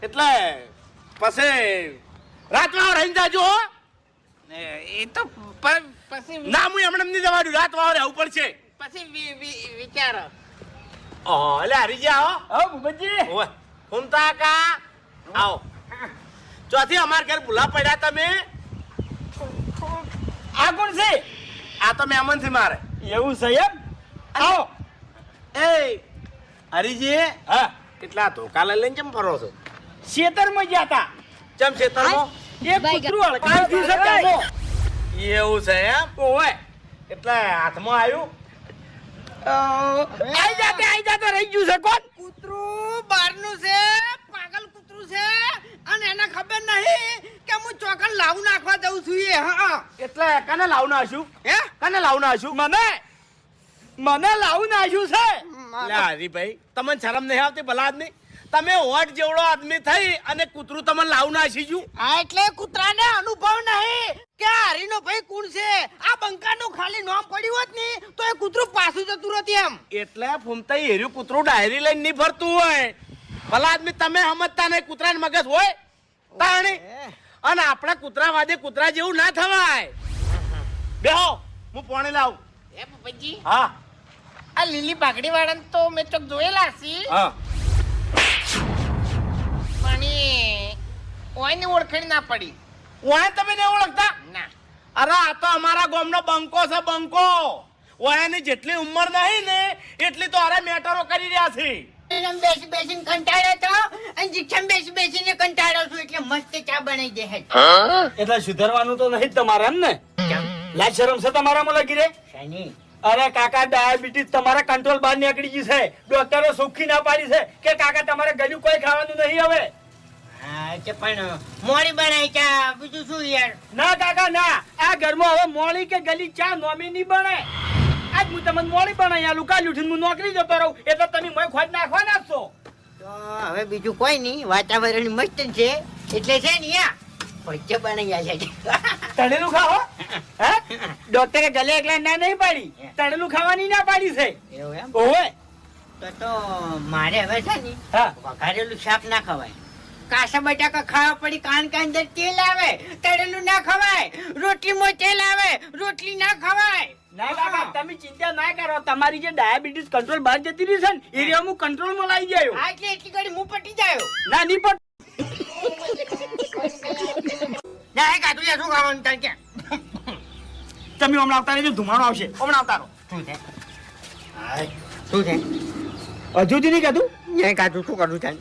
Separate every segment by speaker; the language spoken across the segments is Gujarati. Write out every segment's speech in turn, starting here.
Speaker 1: એટલે પછી રાતમાં રહીને જાજો હો.
Speaker 2: એ તો પછી
Speaker 1: ના હું એમને નહીં જવા દઉં, રાતમાં રહેવું પડશે.
Speaker 2: પછી વિચારો.
Speaker 1: એટલે હરીજી આવો.
Speaker 3: આવો ભૂપતજી.
Speaker 1: ઓય ફૂમતા કા આવો. ચોથી અમારા ઘર ભૂલા પડ્યા તમે.
Speaker 3: આ કોણ છે?
Speaker 1: આ તો મહેમાન છે મારે.
Speaker 3: એવું છે એમ? આવો.
Speaker 1: એ હરીજી,
Speaker 3: હા,
Speaker 1: કેટલા ધોકા લઈને ચમ ફરો છો?
Speaker 3: ખેતરમાં ગયા તા.
Speaker 1: ચમ ખેતરમાં?
Speaker 3: એક કૂતરું હડકાઈ ગયું છે ગામમાં.
Speaker 1: એવું છે એમ?
Speaker 3: ઓવે.
Speaker 1: એટલે હાથમાં આવ્યું.
Speaker 3: આઈ જાતે રહી ગયું છે કોણ?
Speaker 2: કૂતરું બહારનું છે, પાગલ કૂતરું છે, અને એને ખબર નહીં કે હું ચોકન લાવું નાખવા જઉં છું. એ હા
Speaker 1: એટલે કને લાવું નાખ્યું?
Speaker 2: હે
Speaker 1: કને લાવું નાખ્યું?
Speaker 3: મને લાવું નાખ્યું છે.
Speaker 1: લે હરીભાઈ, તમને શરમ નહીં આવતી ભલા આદમી? તમે હોટ જેવડો આદમી થઈ અને કૂતરું તમને લાવું નાખી ગયું.
Speaker 2: આ એટલે કૂતરાને અનુભવ નહીં કે હરીનો ભાઈ કોણ છે. આ બંકાનું ખાલી નામ પડ્યું હોત ને તો એ કૂતરું પાછું જતું રહેત એમ.
Speaker 1: એટલે ફૂમતા હેર્યું કૂતરું ડાયરી લઈને નહીં ફરતું હોય. ભલા આદમી તમે સમજતા નહીં, કૂતરાને મગજ હોય તાણી. અને આપણા કૂતરા વાદે કૂતરા જેવું ના થવાય. બેહો, હું પાણી લાવું.
Speaker 2: એ પપ્પાજી,
Speaker 1: હા
Speaker 2: આ લીલી પાઘડી વાળાને તો મેં ચોક જોયેલા છે,
Speaker 1: હા.
Speaker 2: પણ ઓયની ઓળખાણ ના પડી.
Speaker 1: ઓય તમે નહીં ઓળખતા?
Speaker 2: ના.
Speaker 1: અરે આ તો અમારા ગામનો બંકો છે, બંકો. ઓયાની જેટલી ઉંમર નહીં ને એટલી તો અરે મેટરો કરી રહ્યા છે.
Speaker 2: બેસી બેસીને કંટાળ્યો તો અને જીક્ષમ બેસી બેસીને કંટાળ્યો છું એટલે મસ્ત ચા બનાવી દે છે.
Speaker 3: એટલે સુધારવાનું તો નહીં જ તમારે એમ ને? લાજ શરમ છે તમારામાં લગી રે?
Speaker 2: શની?
Speaker 3: અરે કાકા, ડાયાબિટીસ તમારા કંટ્રોલ બહાર નીકળી ગઈ છે. ડોક્ટરો સુખી ના પાડી છે કે કાકા તમારે ગળ્યું કોઈ ખાવાનું નહીં હવે.
Speaker 2: હા તે પણ મોડી બનાવી ચા, બીજું શું યાર.
Speaker 3: ના કાકા ના, આ ઘરમાં હવે મોળી કે ગલી ચા નોમી નહીં બને. આજ હું તમને મોળી બનાવી આલું, કાલ ઉઠીને હું નોકરી જતો રહું એટલે તમે મોય ખોજ નાખવાના જ છો.
Speaker 2: તો હવે બીજું કોઈ નહીં, વાતાવરણ મસ્ત છે એટલે છે ને યા ભજ્ય બનાવી આલ્યા છે.
Speaker 3: તળેલું ખાઓ? હે? ડોક્ટરે ગલે એકલા ના નહીં પાડી, તળેલું ખાવાની ના પાડી છે.
Speaker 2: એવું એમ?
Speaker 3: ઓવે.
Speaker 2: તો મારે હવે છે ને
Speaker 3: હા.
Speaker 2: વઘારેલું શાક ના ખવાય, કાચા બટાકા ખાવા પડી, કાન કાન અંદર તેલ આવે, તળેલું ના ખવાય, રોટલીમાં તેલ આવે, રોટલી ના ખવાય.
Speaker 3: ના કાકા, તમે ચિંતા ના કરો. તમારી જે ડાયાબિટીસ કંટ્રોલ બહાર જતી રહી છે ને એ રહ્યા હું કંટ્રોલમાં લાવી જાયો.
Speaker 2: હા એટલે એટલી ઘડી હું પટી જાયો.
Speaker 3: ના નહીં પણ
Speaker 2: ના એ કાઢું લે, શું ખાવાનું તાર કે?
Speaker 3: તમે હમણાં આવતા રહેજો, ધુમાડો આવશે. હમણાં આવતા રહો.
Speaker 2: શું છે? શું છે?
Speaker 3: હજુ સુધી નહીં કીધું?
Speaker 2: એ કાઢું શું કાઢું તાર?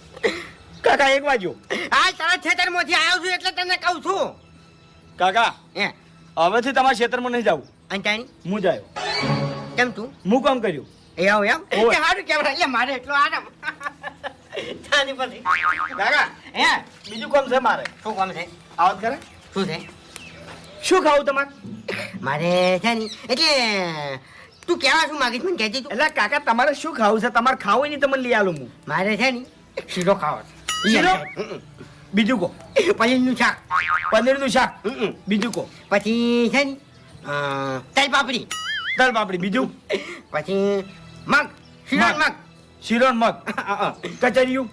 Speaker 3: કાકા એક વાગ્યો.
Speaker 2: આ તારા ખેતરમાંથી આવ્યો છું એટલે તને કહું છું.
Speaker 3: કાકા,
Speaker 2: હે
Speaker 3: હવેથી તમારા ક્ષેત્રમાં નહીં જાવું.
Speaker 2: અંતાણી
Speaker 3: હું જાયો.
Speaker 2: કેમ તું?
Speaker 3: હું કામ કર્યું.
Speaker 2: એ આવું એમ?
Speaker 3: ઓય.
Speaker 2: કે સારું કેવડાય. એટલે મારે એટલો આરામ. ચાલી પછી.
Speaker 3: કાકા,
Speaker 2: હે
Speaker 3: બીજું કામ છે મારે.
Speaker 2: શું કામ છે?
Speaker 3: આવત કરે.
Speaker 2: શું છે?
Speaker 3: શું ખાવું તમારે?
Speaker 2: મારે છે ને એટલે તું કેવા શું માગીશ મને કહેતી તું?
Speaker 3: એટલે કાકા તમારે શું ખાવું છે? તમારે ખાવું હોય ને તમને લઈ આલું હું.
Speaker 2: મારે છે ને શીરો ખાવો છે.
Speaker 3: શીરો? બીજું કહો.
Speaker 2: પનીરનું શાક.
Speaker 3: પનીરનું શાક. બીજું કહો.
Speaker 2: પછી છે ને તલ પાપડી.
Speaker 3: દાળ પાપડી. બીજું?
Speaker 2: પછી મગ, શીરો મગ.
Speaker 3: શીરો ને મગ. કચરિયું.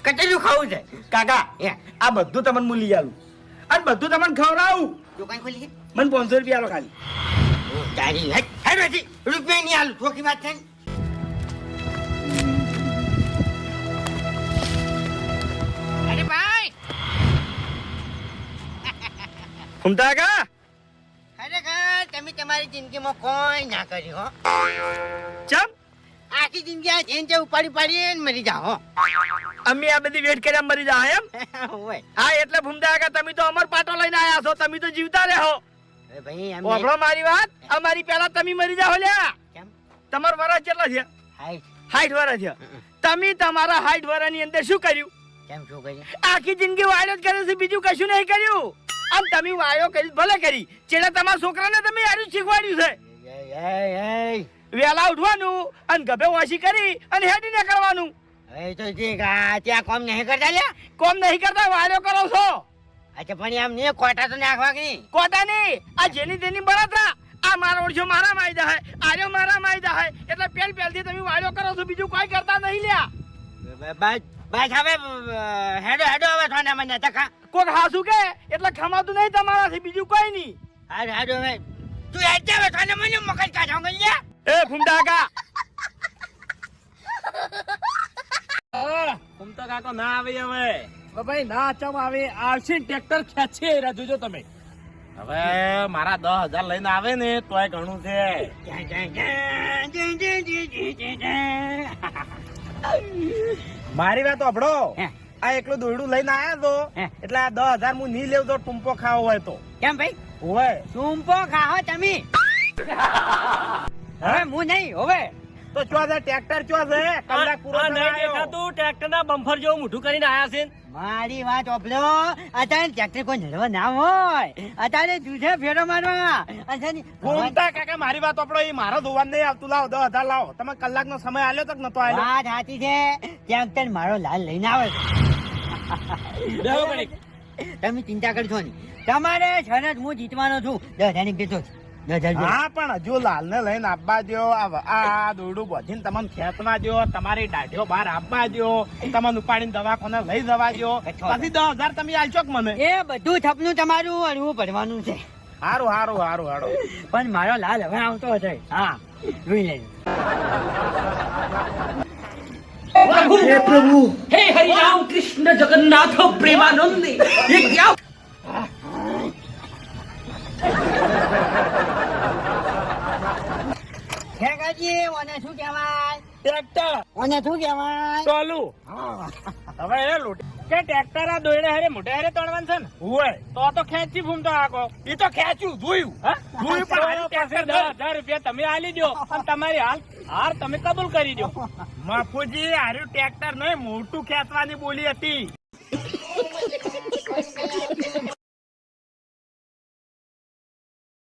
Speaker 2: કચરિયું ખાવું છે.
Speaker 3: કાકા,
Speaker 2: હે
Speaker 3: આ બધું તમને હું લઈ આલું અને બધું તમને ખવડાવું.
Speaker 2: દુકાન ખોલી છે?
Speaker 3: મને 500 રૂપિયા આલો ખાલી.
Speaker 2: તારી હેડ નથી રૂપિયા નહીં આલું. ચોખી વાત છે ને? અરે ભાઈ,
Speaker 3: ઘૂમતા કા?
Speaker 2: ખરેખર તમે તમારી જિંદગીમાં કોઈ ના કર્યું હો.
Speaker 3: ચમ?
Speaker 2: આખી જિંદગી આ જેન જે ઉપાડી પાડીને મરી જાઓ હો.
Speaker 3: અમે આ બધી વેટ કર્યા મરી જા એમ?
Speaker 2: હોય.
Speaker 3: હા એટલે ભૂમતા કા, તમે તો અમર પાટો લઈને આયા છો, તમે તો જીવતા રહો.
Speaker 2: અરે ભાઈ અમે
Speaker 3: ઓભળો મારી વાત, અમારી પહેલા તમે મરી જાઓ લ્યા.
Speaker 2: કેમ?
Speaker 3: તમારા વરસ કેટલા છે?
Speaker 2: હાય
Speaker 3: 60 વર્ષ છે. તમે તમારા 60 વર્ષની અંદર શું કર્યું?
Speaker 2: કેમ શું કર્યું?
Speaker 3: આખી જિંદગી વાયરો જ કરે છે, બીજું કશું નહીં કર્યું. આમ તમે વાયો કરી ભલે કરી, છેલ્લે તમારા છોકરાને તમે આર્યું શીખવાડ્યું છે. વેલા ઉઠવાનું અને ગભે વાસી કરી અને હેડી ને કરવાનું.
Speaker 2: હવે તો ઠીક, આ ત્યાં કોમ નહીં કરતા લ્યા.
Speaker 3: કોમ નહીં કરતા વાયરો કરો છો.
Speaker 2: અચ્છા પણ એમ નહીં, કોટા તો નાખવા કે નહીં?
Speaker 3: કોટા નહીં, આ જેની તેની બળતરા. આ મારો ઓળશો મારા માયદા હે, આર્યો મારા માયદા હે, એટલે પહેલથી તમે વાયરો કરો છો, બીજું કોઈ કરતા નહીં લ્યા.
Speaker 2: બસ હવે હેડો હેડો હવે થોડા મને તકા
Speaker 3: કોક હાસુ કે એટલે ખમાતું નહીં તમારાથી બીજું કોઈ નહીં.
Speaker 2: હાડો હાડો હવે તું હેડ હવે થોડા મને મગજ કાઢો ગલ્યા
Speaker 3: એ ફૂમતા કાકા
Speaker 1: ફૂમતા કાકો ના આવે હવે.
Speaker 3: ભાઈ ના ચમ આવે આવશે ટ્રેક્ટર ખેંચે જોજો તમે.
Speaker 1: હવે મારા 10,000 લઈને આવે ને તોય ઘણું છે. મારી વાત સાંભળો.
Speaker 2: હે.
Speaker 1: આ એકલું દોરડું લઈને આયા તો
Speaker 2: હે.
Speaker 1: એટલે આ 10,000 હું નહીં લેવું તો ટૂંપો ખાવો હોય તો
Speaker 2: કેમ ભાઈ
Speaker 1: હોય.
Speaker 2: સુંપો ખાહો તમે હવે હું નહીં હવે
Speaker 1: તો ચો છે ટ્રેક્ટર ચો છે કલાક પૂરો થવા આવ્યો.
Speaker 3: ટ્રેક્ટર ના બમ્ફર જેવું મોઢું કરીને આયા છે.
Speaker 2: મારી વાત ઓપલો અત્યારે ટ્રેક્ટર કોઈ નડવા ના હોય અત્યારે જુઠે ફેરો મારવા અત્યારે
Speaker 1: ફૂમતા કાકા મારી વાત સાંભળો. એ મારો ધોવાનું નહીં આવતું. લાવો 10,000 લાવો. તમે કલાકનો સમય આલ્યો તો કે નતો આલ્યો?
Speaker 2: વાત સાચી છે ટ્રેક્ટર મારો લાલ લઈને આવે છે. તમે ચિંતા કરશો નહીં તમારે છે ને હું જીતવાનો છું 10,000 ની બેઠો છું 10,000
Speaker 1: હા પણ હજુ લાલ ને લઈને આપવા દો. આ દોરડું બોધીને તમને ખેંચવા દો. તમારી દાઢીઓ બહાર આપવા દો. તમને ઉપાડીને દવાખાને લઈ જવા દો. પછી 10,000 તમે આલશો કે મને?
Speaker 2: એ બધું થપનું તમારું હળવું ભરવાનું છે
Speaker 1: હારું હારું હારું હારું.
Speaker 2: પણ મારો લાલ હવે આવતો હતો હા જોઈ લેજો
Speaker 4: हे प्रभु हे हरि राम कृष्ण जगन्नाथ प्रेमानंद ये क्या
Speaker 2: ખેગાજી ઓને શું કહેવાય
Speaker 1: ટ્રેક્ટર
Speaker 2: ઓને શું કહેવાય
Speaker 1: ટોલું. હવે એ લૂંટ કે ટ્રેક્ટર આ દોયડે હારે મોઢે હારે તોડવાનું છે ને? હોય તો ખેંચી ફૂમતો આકો. એ તો ખેંચ્યું જોયું. જોયું પણ હારી ટ્રેક્ટર 10,000 રૂપિયા તમે આલી દો અને તમારી હાર તમે કબૂલ કરી દો. મફુજી હાર્યું ટ્રેક્ટર નહીં મોટું ખેંચવાની બોલી હતી.